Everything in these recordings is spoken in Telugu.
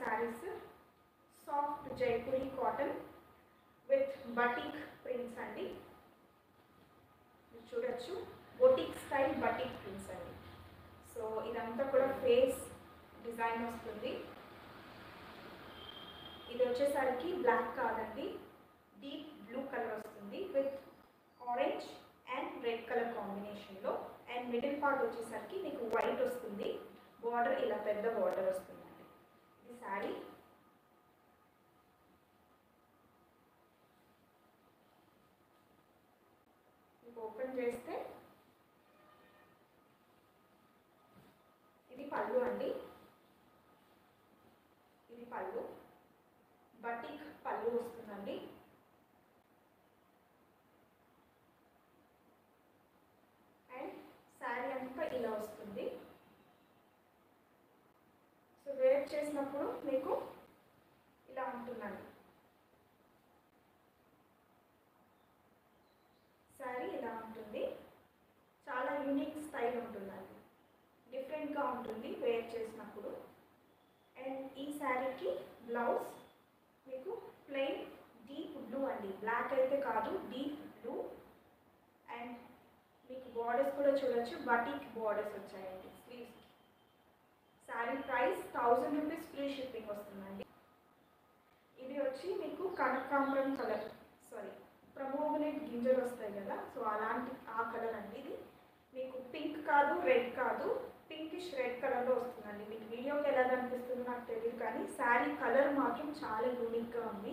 Saris soft Jaipuri cotton with batik prints అండి. చూడొచ్చు బొటిక్ స్టైల్ బటిక్ ప్రింట్స్ అండి. సో ఇదంతా కూడా ఫేస్ డిజైన్ వస్తుంది. ఇది వచ్చేసరికి బ్లాక్ కాదండి, డీప్ బ్లూ కలర్ వస్తుంది with orange and red colour కాంబినేషన్లో. అండ్ మిడిల్ పార్ట్ వచ్చేసరికి మీకు వైట్ వస్తుంది, బార్డర్ ఇలా పెద్ద బార్డర్ వస్తుందండి. ఇది శారీ. ఓపెన్ చేస్తే ఇది పళ్ళు అండి. ఇది పళ్ళు, బటిక్ పళ్ళు వస్తుందండి. అండ్ శారీ అంతా ఇలా వస్తుంది. సో వేర్ చేసినప్పుడు మీకు ఇలా ఉంటుందండి. శారీ ఇలా ఉంటుంది, చాలా యూనిక్ స్టైల్ ఉంటుందండి, డిఫరెంట్గా ఉంటుంది వేర్ చేసినప్పుడు. అండ్ ఈ శారీకి బ్లౌజ్ మీకు ప్లెయిన్ డీప్ బ్లూ అండి, బ్లాక్ అయితే కాదు, డీప్ బ్లూ. అండ్ మీకు బార్డర్స్ కూడా చూడొచ్చు, బటిక్ బార్డర్స్ వచ్చాయండి స్లీవ్స్కి. Sari price 1000 rupees, free shipping వస్తుందండి. ఇది వచ్చి మీకు కనకాంబరం కలర్, ప్రమోగనేట్ గింజలు వస్తాయి కదా, సో అలాంటి ఆ కలర్ అండి. ఇది మీకు పింక్ కాదు, రెడ్ కాదు, పింకిష్ రెడ్ కలర్లో వస్తుందండి. మీకు వీడియోకి ఎలా కనిపిస్తుందో నాకు తెలియదు, కానీ శారీ కలర్ మాత్రం చాలా యూనిక్గా ఉంది.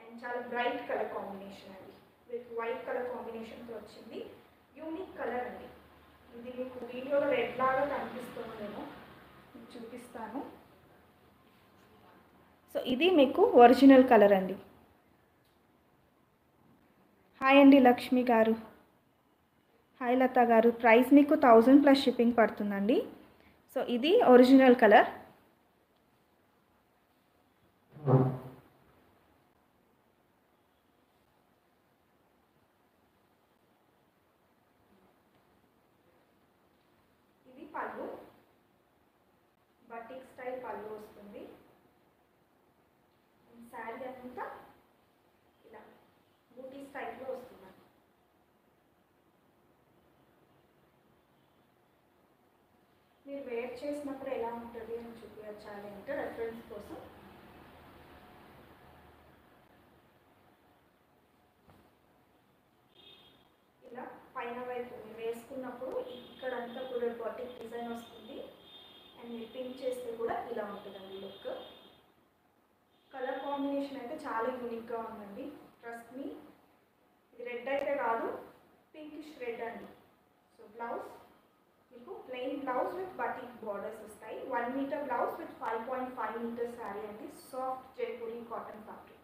అండ్ చాలా బ్రైట్ కలర్ కాంబినేషన్ అండి, విత్ వైట్ కలర్ కాంబినేషన్తో వచ్చింది. యూనిక్ కలర్ అండి. ఇది మీకు వీడియోలో రెడ్ లాగా కనిపిస్తుందేమో, మీకు చూపిస్తాను. సో ఇది మీకు ఒరిజినల్ కలర్ అండి. హాయ్ అండి లక్ష్మి గారు. హాయ్ లత గారు. ప్రైస్ మీకు 1000 ప్లస్ షిప్పింగ్ పడుతుందండి. సో ఇది ఒరిజినల్ కలర్. ఇది పళ్ళు, బటిక్ స్టైల్ పళ్ళు వస్తుంది. శారీ అంతా ఇలా బూటీ స్టైల్లో వస్తుంది. మీరు వేర్ చేసినప్పుడు ఎలా ఉంటుంది అని చూపించాలి అంటే రెఫరెన్స్ కోసం ఇలా పైన వైపు మీరు వేసుకున్నప్పుడు ఇక్కడంతా కూడా బాటిక్ డిజైన్ వస్తుంది. అండ్ మీరు పిన్ చేస్తే కూడా ఇలా ఉంటుందండి లుక్. కలర్ కాంబినేషన్ అయితే చాలా యూనిక్గా ఉందండి, ట్రస్ట్ మీ. ఇది రెడ్ అయితే కాదు, పింకిష్ రెడ్ అండి. సో బ్లౌజ్ మీకు plain blouse with batik borders వస్తాయి. 1 metre blouse with 5.5 metre sari అండి, soft Jaipuri cotton fabric.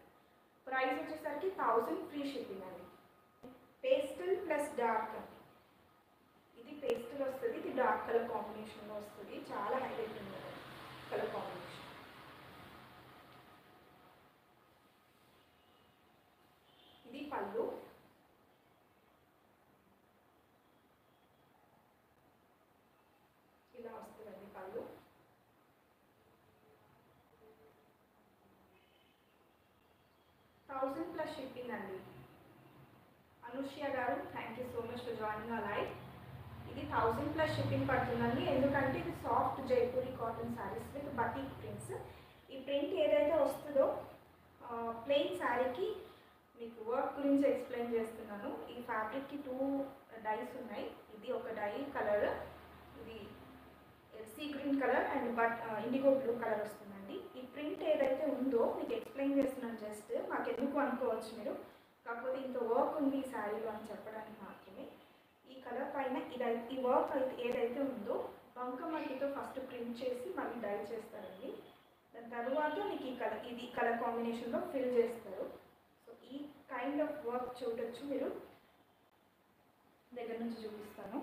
Price వచ్చేసరికి 1000, ఫ్రీ షిప్పింగ్ అండి. పేస్టల్ ప్లస్ డార్క్ అండి. ఇది పేస్టల్ వస్తుంది, ఇది డార్క్ కలర్ కాంబినేషన్లో వస్తుంది. చాలా హైలైట్ ఉంది కలర్ కాంబినేషన్. ఇది పళ్ళు, ఇలా వస్తుందండి పళ్ళు. +1000 షిప్పింగ్ అండి. అనుష్య గారు, thank you so much for joining our live. ఇది 1000 షిప్పింగ్ పడుతుందండి, ఎందుకంటే ఇది soft Jaipuri cotton saris with batik prints. ఈ ప్రింట్ ఏదైతే వస్తుందో ప్లెయిన్ శారీకి మీకు వర్క్ గురించి ఎక్స్ప్లెయిన్ చేస్తున్నాను. ఈ ఫ్యాబ్రిక్కి 2 డైస్ ఉన్నాయి. ఇది ఒక డై కలర్, ఇది sea green colour and IndiGo blue colour వస్తుందండి. ఈ ప్రింట్ ఏదైతే ఉందో మీకు ఎక్స్ప్లెయిన్ చేస్తున్నాను, జస్ట్ మాకు ఎందుకు అనుకోవచ్చు మీరు, కాకపోతే ఇంత వర్క్ ఉంది ఈ శారీలో అని చెప్పడానికి మాత్రమే. ఈ కలర్ పైన ఈ వర్క్ అయితే ఏదైతే ఉందో బంకమట్టితో ఫస్ట్ ప్రింట్ చేసి మళ్ళీ డై చేస్తారండి. దాని తర్వాత మీకు ఇది కలర్ కాంబినేషన్లో ఫిల్ చేస్తారు. సో ఈ కైండ్ ఆఫ్ వర్క్ చూడొచ్చు మీరు, దగ్గర నుంచి చూపిస్తాను.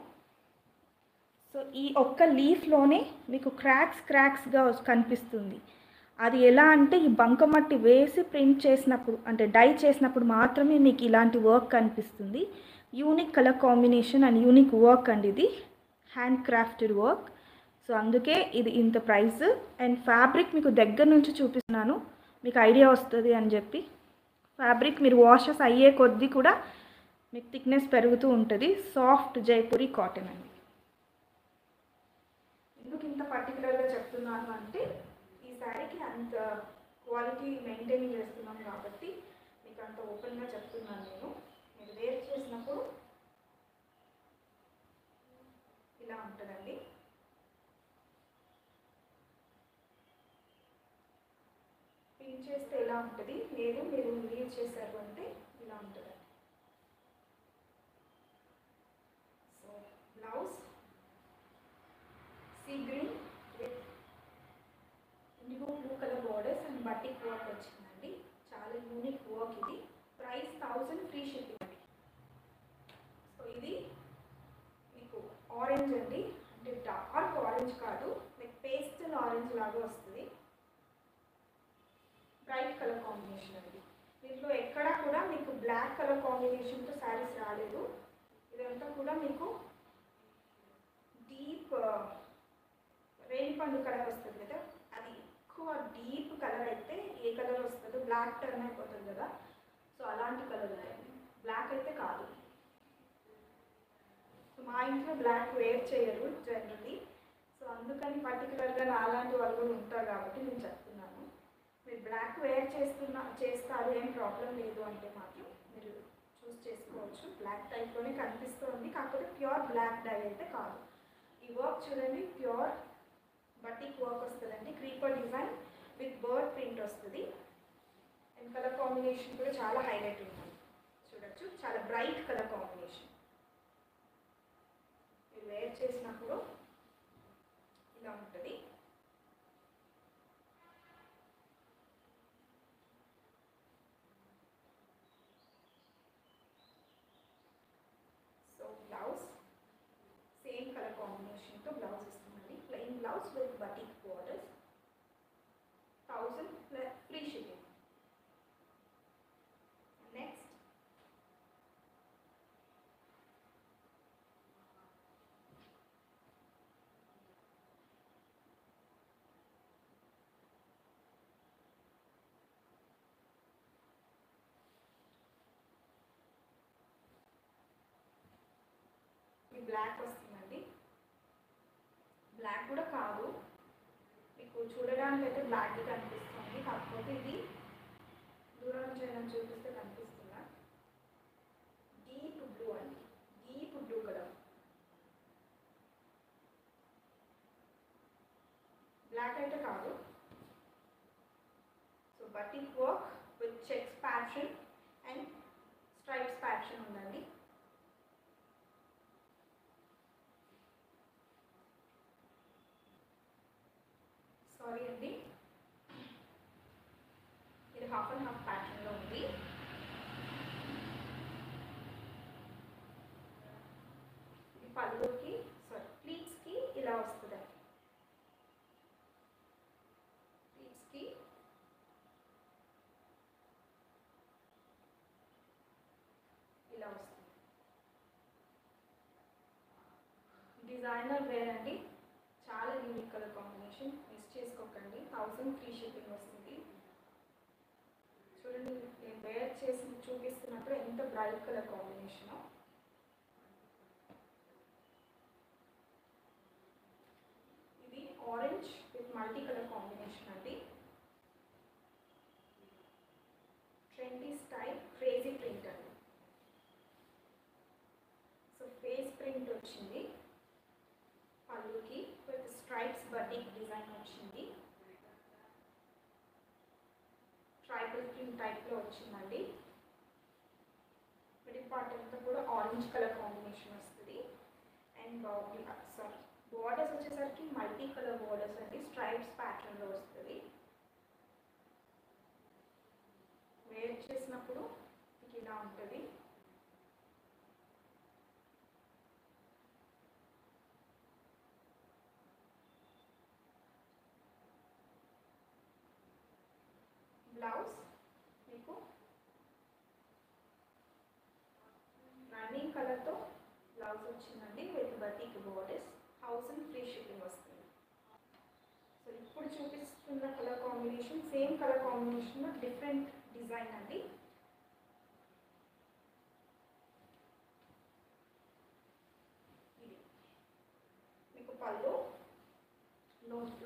సో ఈ ఒక్క లీఫ్లోనే మీకు క్రాక్స్గా కనిపిస్తుంది. అది ఎలా అంటే ఈ బంకమట్టి వేసి ప్రింట్ చేసినప్పుడు, అంటే డై చేసినప్పుడు మాత్రమే మీకు ఇలాంటి వర్క్ కనిపిస్తుంది. Unique colour combination and unique work అండి, ఇది హ్యాండ్ క్రాఫ్టెడ్ వర్క్. సో అందుకే ఇది ఇంత ప్రైస్. అండ్ ఫ్యాబ్రిక్ మీకు దగ్గర నుంచి చూపిస్తున్నాను, మీకు ఐడియా వస్తుంది అని చెప్పి. ఫ్యాబ్రిక్ మీరు వాషెస్ అయ్యే కొద్దీ కూడా మీకు థిక్నెస్ పెరుగుతూ ఉంటుంది. సాఫ్ట్ జైపూరి కాటన్ అండి. ఎందుకు ఇంత పర్టికులర్గా చెప్తున్నాను అంటే ఈ శారీకి అంత క్వాలిటీ మెయింటైన్ చేస్తున్నాం కాబట్టి మీకు అంత ఓపెన్గా చెప్తున్నాను నేను. మీరు వేర్ చేసినప్పుడు ఇలా ఉంటుందండి. పిన్ చేస్తే ఇలా ఉంటుంది, లేదు మీరు లీవ్ చేశారు అంటే ఇలా ఉంటుంది. So blouse sea green with IndiGo blue colour borders and batik work వచ్చిందండి. చాలా యూనిక్ వర్క్ ఇది. ప్రైస్ 1000 ఫ్రీ షిప్పింగ్ అండి. సో ఇది మీకు ఆరెంజ్ అండి, అంటే డార్క్ ఆరెంజ్ కాదు, మీకు పేస్టల్ ఆరెంజ్ లాగా వస్తుంది. బ్రైట్ కలర్ కాంబినేషన్ అండి. దీంట్లో ఎక్కడా కూడా మీకు బ్లాక్ కలర్ కాంబినేషన్తో శారీస్ రాలేదు. ఇదంతా కూడా మీకు డీప్ రేణిపండు కలర్ వస్తుంది కదా, అది ఎక్కువ డీప్ కలర్ అయితే ఏ కలర్ వస్తుందో బ్లాక్ టర్న్ అయిపోతుంది కదా, సో అలాంటి కలర్ ఉంటాయండి. బ్లాక్ అయితే కాదు. మా ఇంట్లో బ్లాక్ వేర్ చేయరు జనరల్లీ, సో అందుకని పర్టికులర్గా నా అలాంటి వాళ్ళు కూడా ఉంటారు కాబట్టి నేను చెప్తున్నాను. మీరు బ్లాక్ వేర్ చేస్తారు, ఏం ప్రాబ్లం లేదు అంటే మాత్రం మీరు చూస్ చేసుకోవచ్చు. బ్లాక్ టైప్లోనే కనిపిస్తుంది, కాకపోతే ప్యూర్ బ్లాక్ డై అయితే కాదు. ఈ వర్క్ చూడండి, ప్యూర్ బటిక్ వర్క్ వస్తుందండి. Creeper design with bird print వస్తుంది. అండ్ కలర్ కాంబినేషన్ కూడా చాలా హైలైట్ ఉంటుంది. చూడొచ్చు, చాలా బ్రైట్ కలర్ కాంబినేషన్. మీరు వేర్ చేసినప్పుడు ఇలా ఉంటుంది. సో బ్లౌజ్ సేమ్ కలర్ కాంబినేషన్తో బ్లౌజ్ ఇస్తుందండి. Plain blouse with batik borders. 1000 free shipping. Next black వస్తుందండి. బ్లాక్ కూడా కాదు, మీకు చూడడానికి అయితే బ్లాక్ కనిపిస్తుంది, కాకపోతే ఇది దూరం నుంచి అయినా చూపిస్తే కనిపిస్తుందా, డీప్ బ్లూ అండి. డీప్ బ్లూ కలర్, బ్లాక్ అయితే కాదు. So batik work with checks pattern and stripes pattern ఉందండి. సారీ అండి, ఇది హాఫ్ అండ్ హాఫ్ ప్యాటర్న్లో ఉంది. ఇది పళ్ళుకి ప్లీట్స్కి ఇలా వస్తుంది. ప్లీట్స్కి ఇలా వస్తుంది. డిజైనర్ వేర్ అండి, చాలా యూనిక్ కలర్ కాంబినేషన్. మిస్ చేసుకోకండి. 1000 ఫ్రీ షిప్పింగ్ వస్తుంది. చూడండి, నేను వేర్ చేసి చూపిస్తున్నప్పుడు ఎంత బ్రైట్ కలర్ కాంబినేషన్. ఇది orange with multi colour combination అండి. ట్రెండీ స్టైల్ క్రేజీ ప్రింట్ అండి. సో ఫేస్ ప్రింట్ వచ్చింది. పళ్ళుకి విత్ స్ట్రైప్స్ బటిక్ డిజైన్ వచ్చింది. ట్రైబల్ ప్రింట్ టైప్లో వచ్చిందండి. మిడిల్ పార్ట్ అంతా కూడా ఆరెంజ్ కలర్ కాంబినేషన్ వస్తుంది. అండ్ బోర్డర్స్ వచ్చేసరికి మల్టీ కలర్ బోర్డర్స్ అండి, స్ట్రైప్స్ ప్యాటర్న్లో వస్తుంది. వేర్ చేసినప్పుడు మీకు ఇలా ఉంటుంది. బ్లౌజ్ మీకు రన్నింగ్ కలర్తో బ్లౌజ్ వచ్చిందండి with batik borders. 1000 free shipping వస్తుంది. చూపిస్తున్న కలర్ కాంబినేషన్ సేమ్ కలర్ కాంబినేషన్లో డిఫరెంట్ డిజైన్ అండి. ఇది మీకు పళ్ళు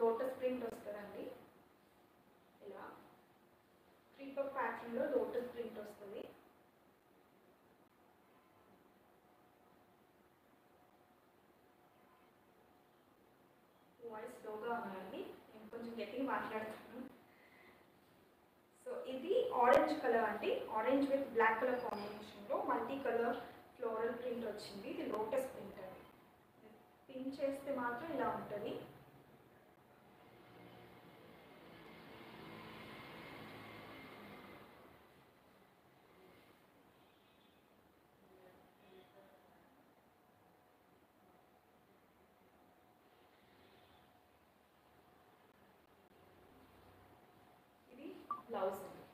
లోటస్ ప్రింట్ వస్తుందండి. ఇలా క్రీపర్ ప్యాటర్న్లో లోటస్ ప్రింట్ వస్తుంది. వాయిస్ స్లోగా ఉందండి, నేను కొంచెం గట్టిగా మాట్లాడుతాను. సో ఇది ఆరెంజ్ కలర్ అండి. ఆరెంజ్ విత్ బ్లాక్ కలర్ కాంబినేషన్లో మల్టీ కలర్ ఫ్లోరల్ ప్రింట్ వచ్చింది. ఇది లోటస్ ప్రింట్ అండి. పిన్ చేస్తే మాత్రం ఇలా ఉంటుంది. బ్లౌజ్ అండి,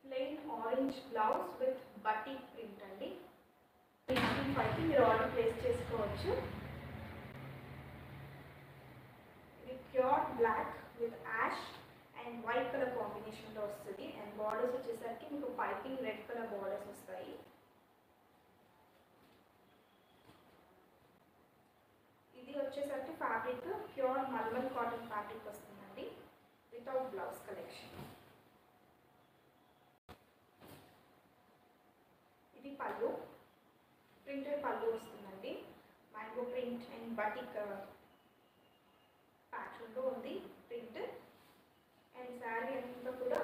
plain orange blouse with batik print అండి. 395కి మీరు ఆర్డర్ ప్లేస్ చేసుకోవచ్చు. ఇది pure black with ash and white colour కాంబినేషన్లో వస్తుంది. అండ్ బార్డర్స్ వచ్చేసరికి మీకు పైపింగ్ రెడ్ కలర్ బార్డర్స్ వస్తాయి. ఇది వచ్చేసరికి fabric pure mulmul cotton fabric వస్తుందండి వితౌట్ బ్లౌజ్ కలెక్షన్. ఇది పళ్ళు, ప్రింటెడ్ పళ్ళు వస్తుందండి. మ్యాంగో ప్రింట్ అండ్ బటిక్ ప్యాటర్న్లో ఉంది ప్రింట్. అండ్ శారీ అంతా కూడా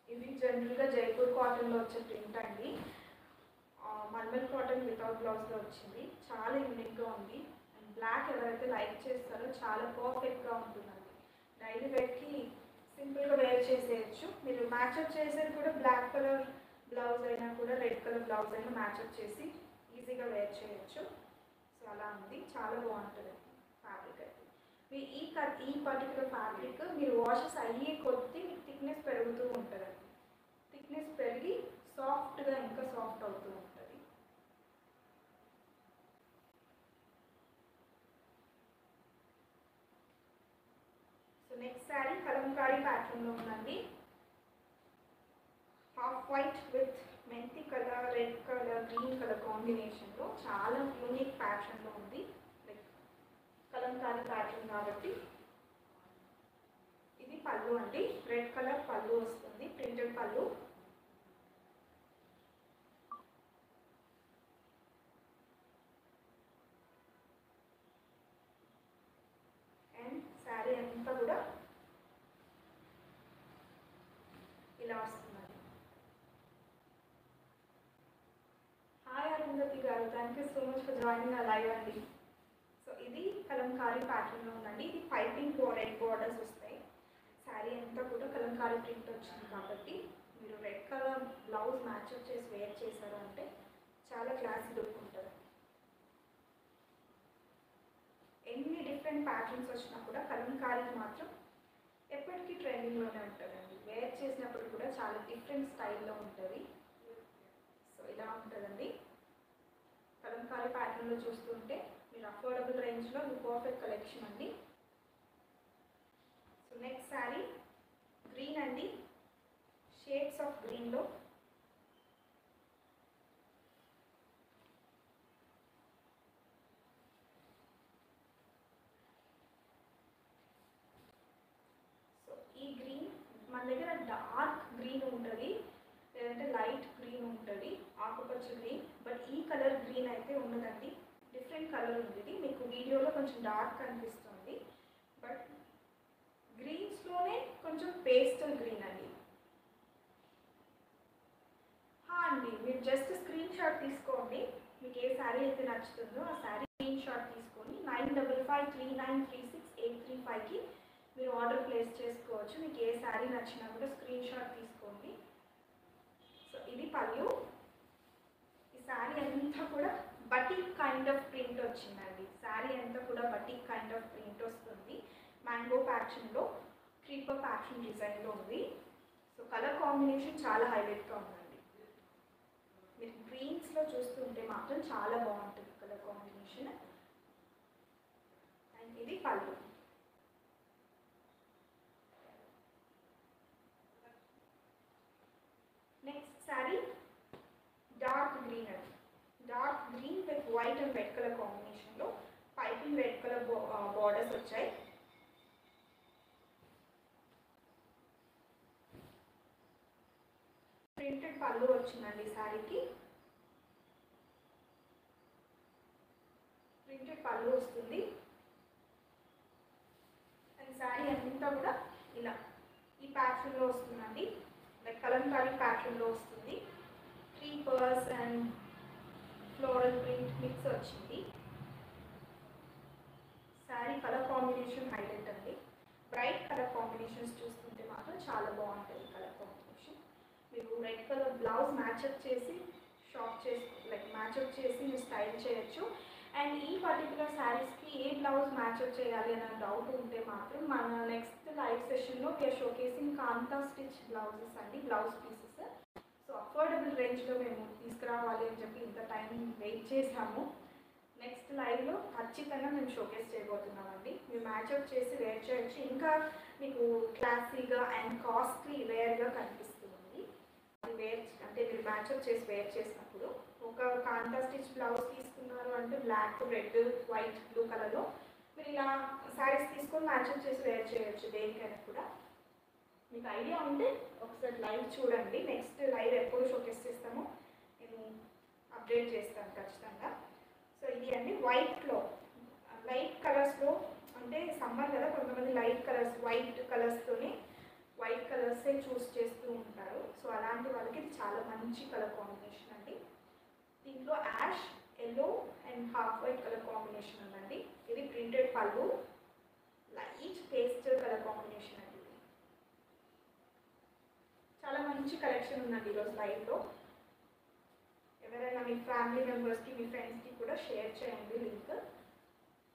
ఇది జనరల్గా జైపూర్ కాటన్లో వచ్చే ప్రింట్ అండి. మల్మల్ కాటన్ వితౌట్ బ్లౌజ్లో వచ్చింది. చాలా యూనిక్గా ఉంది. అండ్ బ్లాక్ ఎవరైతే లైక్ చేస్తారో చాలా పర్ఫెక్ట్గా ఉంటుందండి. డైలీ వేర్కి సింపుల్గా వేర్ చేసేయచ్చు. మీరు మ్యాచ్అప్ చేసేది కూడా బ్లాక్ కలర్ బ్లౌజ్ అయినా కూడా రెడ్ కలర్ బ్లౌజ్ అయినా మ్యాచ్అప్ చేసి ఈజీగా వేర్ చేయొచ్చు. సో అలా ఉంది, చాలా బాగుంటుంది ఫ్యాబ్రిక్ అయితే. మీ ఈ పర్టికులర్ ఫ్యాబ్రిక్ మీరు వాషెస్ అయ్యే కొద్దీ మీకు థిక్నెస్ పెరుగుతూ ఉంటుందండి. థిక్నెస్ పెరిగి సాఫ్ట్గా ఇంకా సాఫ్ట్ అవుతూ ఉంటుంది. సో నెక్స్ట్ శారీ కలంకారీ ప్యాటర్న్లో ఉందండి. హాఫ్ వైట్ విత్ మెంతి colour, red colour, green colour కాంబినేషన్లో చాలా యూనిక్ ప్యాటర్న్లో ఉంది. లైక్ కలంకారీ ప్యాటర్న్ కాబట్టి. ఇది పళ్ళు అండి, రెడ్ కలర్ పళ్ళు వస్తుంది, ప్రింటెడ్ పళ్ళు. అండ్ శారీ అంతా కూడా ఇలా వస్తుంది. అరుంధతి గారు, thank you so much for joining ఆ లైవ్ అండి. సో ఇది కలంకారీ ప్యాటర్న్లో ఉందండి. ఇది పైపింగ్ రెడ్ బార్డర్స్ వస్తాయి. శారీ అంతా కూడా కలంకారీ ప్రింట్ వచ్చింది కాబట్టి మీరు రెడ్ కలర్ బ్లౌజ్ మ్యాచ్అప్ చేసి వేర్ చేశారు అంటే చాలా క్లాసీ లుక్ ఉంటుంది. ఎన్ని డిఫరెంట్ ప్యాటర్న్స్ వచ్చినా కూడా కలంకారీ మాత్రం ఎప్పటికీ ట్రెండింగ్లోనే ఉంటుందండి. వేర్ చేసినప్పుడు కూడా చాలా డిఫరెంట్ స్టైల్లో ఉంటుంది. సో ఇలా ఉంటుందండి. కలంకారీ ప్యాటర్న్లో చూస్తుంటే మీరు అఫోర్డబుల్ రేంజ్లో ఇది పర్ఫెక్ట్ కలెక్షన్ అండి. సో నెక్స్ట్ శారీ గ్రీన్ అండి, షేడ్స్ ఆఫ్ గ్రీన్లో. సో ఈ గ్రీన్ మన దగ్గర డార్క్ గ్రీన్ ఉంటుంది, లేదంటే లైట్ గ్రీన్ ఉంటుంది, ఆకుపచ్చ గ్రీన్. బట్ ఈ కలర్ గ్రీన్ అయితే ఉన్నదండి, డిఫరెంట్ కలర్ ఉంది. మీకు వీడియోలో కొంచెం డార్క్ కనిపిస్తుంది, బట్ గ్రీన్స్లోనే కొంచెం పేస్టల్ గ్రీన్ అండి. అండి మీరు జస్ట్ స్క్రీన్ షాట్ తీసుకోండి. మీకు ఏ శారీ అయితే నచ్చుతుందో ఆ శారీ స్క్రీన్ షాట్ తీసుకొని 9553936835కి మీరు ఆర్డర్ ప్లేస్ చేసుకోవచ్చు. మీకు ఏ శారీ నచ్చినా కూడా స్క్రీన్ షాట్ తీసుకోండి. సో ఇది పళ్ళు. ఈ శారీ అంతా కూడా బటిక్ కైండ్ ఆఫ్ ప్రింట్ వచ్చిందండి. శారీ అంతా కూడా బటిక్ కైండ్ ఆఫ్ ప్రింట్ వస్తుంది. మ్యాంగో ప్యాటర్న్లో క్రీపర్ ప్యాటర్న్ డిజైన్లో ఉంది. సో కలర్ కాంబినేషన్ చాలా హైలైట్గా ఉందండి. మీరు గ్రీన్స్లో చూస్తుంటే మాత్రం చాలా బాగుంటుంది కలర్ కాంబినేషన్. అండ్ ఇది పళ్ళు. అండ్ రెడ్ కలర్ కాంబినేషన్లో పైపింగ్ రెడ్ కలర్ బార్డర్స్ వచ్చాయి. ప్రింటెడ్ పళ్ళు వచ్చిందండి శారీకి. ప్రింటెడ్ పళ్ళు వస్తుంది అండ్ శారీ అంతా కూడా ఇలా ఈ ప్యాటర్న్లో వస్తుందండి. లైక్ కలంకారీ ప్యాటర్న్లో వస్తుంది. 3 pearls and floral print mix వచ్చింది. శారీ కలర్ కాంబినేషన్ హైలైట్ అండి. బ్రైట్ కలర్ కాంబినేషన్స్ చూస్తుంటే మాత్రం చాలా బాగుంటుంది కలర్ కాంబినేషన్. మీరు రెడ్ కలర్ బ్లౌజ్ మ్యాచ్అప్ చేసి మ్యాచ్అప్ చేసి మీరు స్టైల్ చేయొచ్చు. అండ్ ఈ పర్టికులర్ శారీస్కి ఏ బ్లౌజ్ మ్యాచ్అప్ చేయాలి అనే డౌట్ ఉంటే మాత్రం మన నెక్స్ట్ లైవ్ సెషన్లో వీఆర్ షోకేసింగ్ కాంతా స్టిచ్ బ్లౌజెస్ అండి, బ్లౌజ్ పీసెస్. సో అఫోర్డబుల్ రేంజ్లో మేము తీసుకురావాలి అని చెప్పి ఇంత టైం వెయిట్ చేసాము. నెక్స్ట్ లైవ్లో ఖచ్చితంగా మేము షోకేస్ చేయబోతున్నామండి. మీరు మ్యాచ్అప్ చేసి వేర్ చేయొచ్చు. ఇంకా మీకు క్లాసీగా అండ్ కాస్ట్లీ వేర్గా కనిపిస్తుంది. అది వేర్ అంటే మీరు మ్యాచ్అప్ చేసి వేర్ చేసినప్పుడు ఒక కాంతా స్టిచ్ బ్లౌజ్ తీసుకున్నారు అంటే బ్లాక్, రెడ్, వైట్, బ్లూ కలర్లో మీరు ఇలా శారీస్ తీసుకొని మ్యాచ్అప్ చేసి వేర్ చేయొచ్చు దేనికైనా కూడా. మీకు ఐడియా ఉంటే ఒకసారి లైవ్ చూడండి. నెక్స్ట్ లైవ్ ఎప్పుడు షోకేస్ చేస్తామో నేను అప్డేట్ చేస్తాను ఖచ్చితంగా. సో ఇది అండి వైట్లో లైట్ కలర్స్లో, అంటే సమ్మర్ కదా కొంతమంది లైట్ కలర్స్ వైట్ కలర్స్తోనే వైట్ కలర్సే చూస్ చేస్తూ ఉంటారు. సో అలాంటి వాళ్ళకి ఇది చాలా మంచి కలర్ కాంబినేషన్ అండి. దీంట్లో ash, yellow and half white colour combination ఉందండి. ఇది ప్రింటెడ్ పళ్ళు, లైట్ పేస్టల్ కలర్ కాంబినేషన్ అండి. ఇది చాలా మంచి కలెక్షన్ ఉందండి ఈరోజు లైవ్లో. ఎవరైనా మీ ఫ్యామిలీ మెంబర్స్కి, మీ ఫ్రెండ్స్కి కూడా షేర్ చేయండి లింక్.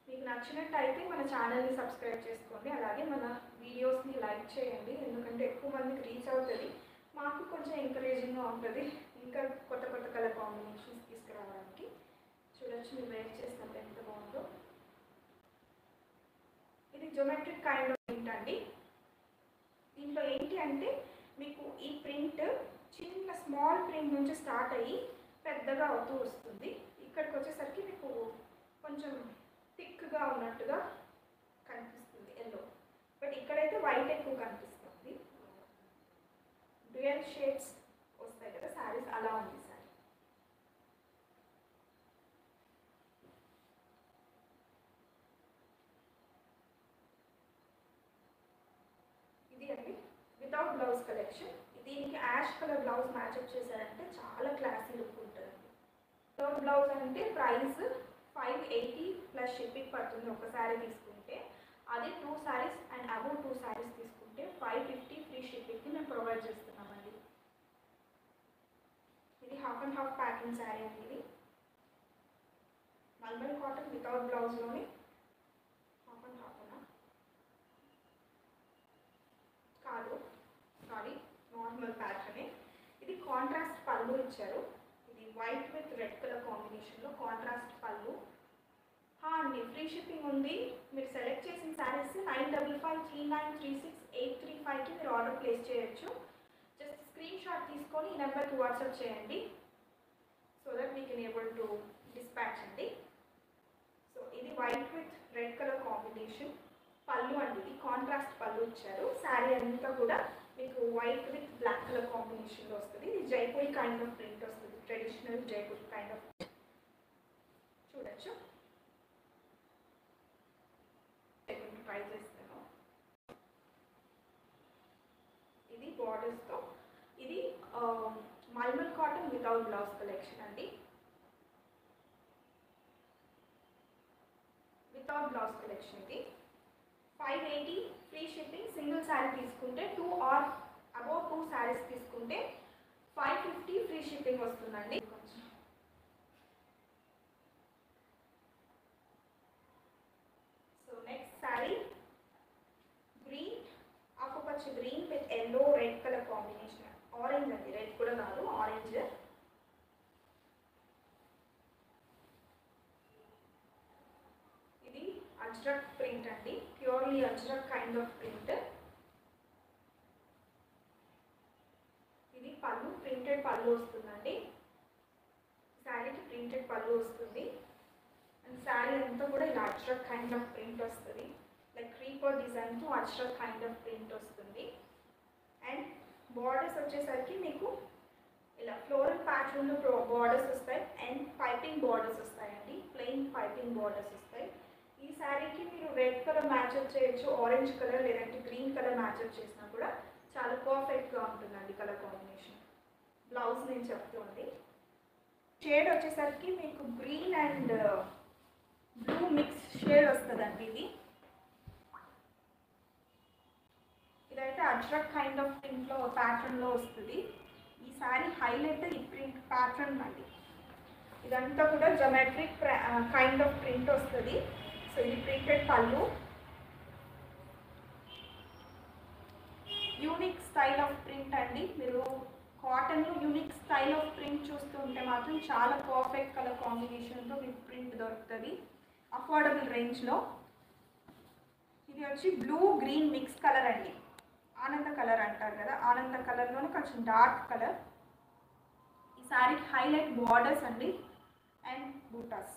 మీకు నచ్చినట్టయితే మన ఛానల్ని సబ్స్క్రైబ్ చేసుకోండి. అలాగే మన వీడియోస్ని లైక్ చేయండి. ఎందుకంటే ఎక్కువ మందికి రీచ్ అవుతుంది, మాకు కొంచెం ఎంకరేజింగ్గా ఉంటుంది ఇంకా కొత్త కొత్త కలర్ కాంబినేషన్స్ తీసుకురావడానికి. చూడొచ్చు మీరు వేర్ చేసినప్పుడు ఎంత బాగుందో. ఇది జోమెట్రిక్ కైండ్ ఆఫ్ ప్రింట్ అండి. దీంట్లో ఏంటి అంటే మీకు ఈ ప్రింట్ చిన్న స్మాల్ ప్రింట్ నుంచి స్టార్ట్ అయ్యి పెద్దగా అవుతూ వస్తుంది. ఇక్కడికి వచ్చేసరికి మీకు కొంచెం థిక్గా ఉన్నట్టుగా కనిపిస్తుంది ఎల్లో, బట్ ఇక్కడైతే వైట్ ఎక్కువ కనిపిస్తుంది. డ్యూయల్ షేడ్స్ వస్తాయి కదా శారీస్, అలా ఉంది శారీ. ఇది అండి వితౌట్ బ్లౌజ్ కలెక్షన్. దీనికి యాష్ కలర్ బ్లౌజ్ మ్యాచ్అప్ చేశారంటే చాలా క్లాసీ లుక్ ఉంటుందండి. వితౌట్ బ్లౌజ్ అంటే ప్రైస్ 580 ప్లస్ షిప్పింగ్ పడుతుంది ఒక శారీ తీసుకుంటే. అదే 2 శారీస్ అండ్ అబౌవ్ 2 శారీస్ తీసుకుంటే 550 ఫ్రీ షిప్పింగ్కి మేము ప్రొవైడ్ చేస్తున్నామండి. ఇది half and half packing sari అండి. ఇది మల్మల్ కాటన్ వితౌట్ బ్లౌజ్లోనే హాఫ్ అండ్ హాఫ్ కాదు, సారీ నార్మల్ ప్యాటర్నే. ఇది కాంట్రాస్ట్ పళ్ళు ఇచ్చారు. ఇది వైట్ విత్ రెడ్ కలర్ కాంబినేషన్లో కాంట్రాస్ట్ పళ్ళు అండి. ఫ్రీ షిప్పింగ్ ఉంది. మీరు సెలెక్ట్ చేసిన శారీస్ 9553936835కి మీరు ఆర్డర్ ప్లేస్ చేయొచ్చు. జస్ట్ స్క్రీన్ షాట్ తీసుకొని ఈ నెంబర్కి వాట్సాప్ చేయండి so that we can able to dispatch అండి. సో ఇది white with red colour combination పళ్ళు అండి. ఇది కాంట్రాస్ట్ పళ్ళు ఇచ్చారు. శారీ అంతా కూడా మీకు వైట్ విత్ బ్లాక్ కలర్ కాంబినేషన్లో వస్తుంది. ఇది జైపూరి కైండ్ ఆఫ్ ప్రింట్ వస్తుంది, ట్రెడిషనల్ జైపూరి కైండ్ ఆఫ్. చూడొచ్చు, ట్రై చేస్తాను. ఇది బార్డర్స్తో. ఇది mulmul cotton without blouse collection అండి. వితౌట్ బ్లౌజ్ కలెక్షన్ ఇది 580 ఫ్రీ షిప్పింగ్. సింగిల్ శారీ తీసుకుంటే 2 ఆర్ అబౌవ్ 2 శారీస్ తీసుకుంటే 550 ఫ్రీ షిప్పింగ్ వస్తుందండి. సో నెక్స్ట్ శారీ గ్రీన్, ఆకుపచ్చ green with yellow red colour combination. Orange అండి, రెడ్ కూడా కాదు, ఆరెంజ్. ఇది అజ్రక్ ప్రింట్ అండి, purely ajrakh kind of print. ఇది పళ్ళు, ప్రింటెడ్ పళ్ళు వస్తుందండి. శారీకి ప్రింటెడ్ పళ్ళు వస్తుంది. శారీ అంతా కూడా ఇలా అజ్రక్ కైండ్ ఆఫ్ ప్రింట్ వస్తుంది, లైక్ క్రీపర్ డిజైన్తో అజ్రక్ కైండ్ ఆఫ్ ప్రింట్ వస్తుంది. అండ్ బార్డర్స్ వచ్చేసరికి మీకు ఇలా ఫ్లోరల్ ప్యాటర్న్లో బార్డర్స్ వస్తాయి అండ్ పైపింగ్ బార్డర్స్ వస్తాయండి, ప్లెయిన్ పైపింగ్ బార్డర్స్ వస్తాయి. ఈ శారీకి మీరు రెడ్ కలర్ మ్యాచ్అప్ చేయొచ్చు, ఆరెంజ్ కలర్ లేదంటే గ్రీన్ కలర్ మ్యాచ్అప్ చేసినా కూడా చాలా పర్ఫెక్ట్గా ఉంటుందండి కలర్ కాంబినేషన్. బ్లౌజ్ నేను చెప్తుంది. షేడ్ వచ్చేసరికి మీకు green and blue mix shade వస్తుందండి. ఇదైతే అజ్రక్ కైండ్ ఆఫ్ ప్రింట్లో ప్యాటర్న్లో వస్తుంది. ఈ శారీ హైలైట్ ఈ ప్రింట్ ప్యాటర్న్ అండి. ఇదంతా కూడా జమెట్రిక్ కైండ్ ఆఫ్ ప్రింట్ వస్తుంది. సో ఇది ప్రింటెడ్ పళ్ళు, యూనిక్ స్టైల్ ఆఫ్ ప్రింట్ అండి. మీరు కాటన్లో యూనిక్ స్టైల్ ఆఫ్ ప్రింట్ చూస్తూ ఉంటే మాత్రం చాలా పర్ఫెక్ట్ కలర్ కాంబినేషన్తో మీకు ప్రింట్ దొరుకుతుంది అఫోర్డబుల్ రేంజ్లో. ఇది వచ్చి బ్లూ గ్రీన్ మిక్స్ కలర్ అండి, ఆనంద కలర్ అంటారు కదా, ఆనంద కలర్లోనే కొంచెం డార్క్ కలర్. ఈ శారీకి హైలైట్ బార్డర్స్ అండి అండ్ బూటాస్.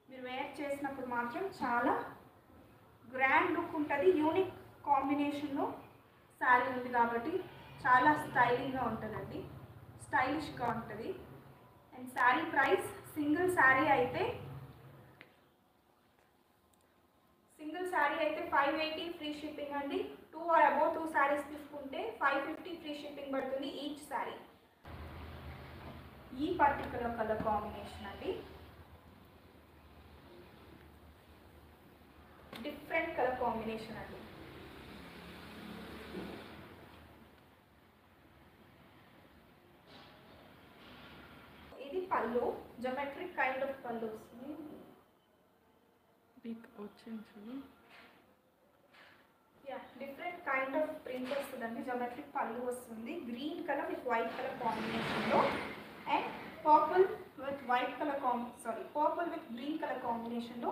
మీరు వేర్ చేసినప్పుడు మాత్రం చాలా గ్రాండ్ లుక్ ఉంటుంది. యూనిక్ కాంబినేషన్లో శారీ ఉంది కాబట్టి చాలా స్టైలింగ్గా ఉంటుందండి, స్టైలిష్గా ఉంటుంది. And sari price single sari అయితే 580 ఫ్రీ షిప్పింగ్ అండి. 2 or above 2 శారీస్ తీసుకుంటే 550 ఫ్రీ షిప్పింగ్ పడుతుంది ఈచ్ శారీ. ఈ పర్టికులర్ కలర్ కాంబినేషన్ అండి, డిఫరెంట్ కలర్ కాంబినేషన్ అండి. ఇది పళ్ళు, జమెట్రిక్ కైండ్ ఆఫ్ పళ్ళు వస్తుంది. డిఫరెంట్ కైండ్ ఆఫ్ ప్రింట్ వస్తుందండి. జమెట్రిక్ పళ్ళు వస్తుంది, green colour with white colour కాంబినేషన్లో and purple with white colour purple with green colour కాంబినేషన్లో.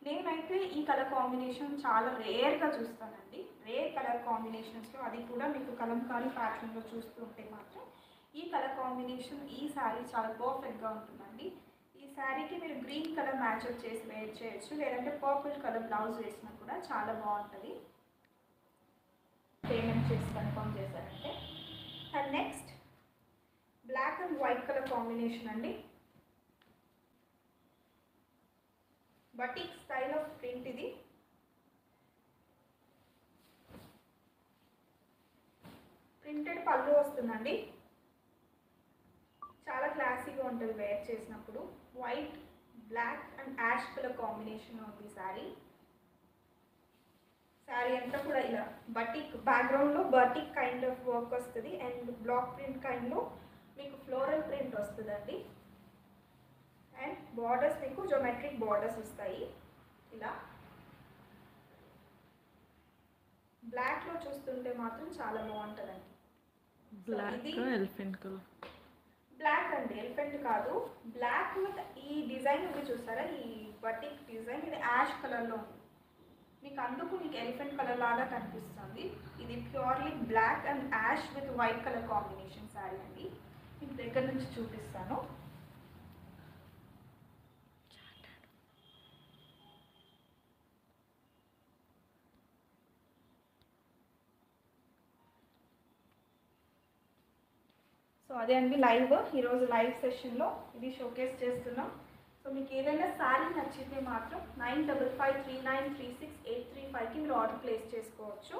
నేనైతే ఈ కలర్ కాంబినేషన్ చాలా రేర్గా చూస్తానండి. రేర్ కలర్ కాంబినేషన్స్లో, అది కూడా మీకు కలంకారీ ప్యాటర్న్లో చూస్తూ ఉంటే మాత్రం ఈ కలర్ కాంబినేషన్ ఈ శారీ చాలా పర్ఫెక్ట్గా ఉంటుందండి. ఈ శారీకి మీరు గ్రీన్ కలర్ మ్యాచ్అప్ చేసి వేర్ చేయొచ్చు, లేదంటే పర్పుల్ కలర్ బ్లౌజ్ వేసినా కూడా చాలా బాగుంటుంది. పేమెంట్ చేసి కన్ఫర్మ్ చేశారంటే. And next black and white colour combination అండి. బటిక్ స్టైల్ ఆఫ్ ప్రింట్ ఇది. ప్రింటెడ్ పళ్ళు వస్తుందండి, చాలా క్లాసీగా ఉంటుంది వేర్ చేసినప్పుడు. White, black and ash colour combination ఉంది శారీ. శారీ అంతా కూడా ఇలా బటిక్ బ్యాక్గ్రౌండ్లో బటిక్ కైండ్ ఆఫ్ వర్క్ వస్తుంది అండ్ బ్లాక్ ప్రింట్ కైండ్లో మీకు ఫ్లోరల్ ప్రింట్ వస్తుందండి. అండ్ బార్డర్స్ మీకు జోమెట్రిక్ బార్డర్స్ వస్తాయి ఇలా. బ్లాక్లో చూస్తుంటే మాత్రం చాలా బాగుంటుందండి. బ్లాక్ అండి, ఎలిఫెంట్ కాదు, బ్లాక్ విత్ ఈ డిజైన్ ఉంది చూసారా, ఈ బటిక్ డిజైన్, ఇది యాష్ కలర్లో ఉంది మీకు, అందుకు మీకు ఎలిఫెంట్ కలర్ లాగా కనిపిస్తుంది. ఇది purely black and ash with white colour combination sari అండి. మీకు దగ్గర నుంచి చూపిస్తాను. సో అదే అండి ఈరోజు లైవ్ సెషన్లో ఇది షోకేస్ చేస్తున్నాం. సో మీకు ఏదైనా శారీ నచ్చితే మాత్రం 9553936835కి మీరు ఆర్డర్ ప్లేస్ చేసుకోవచ్చు.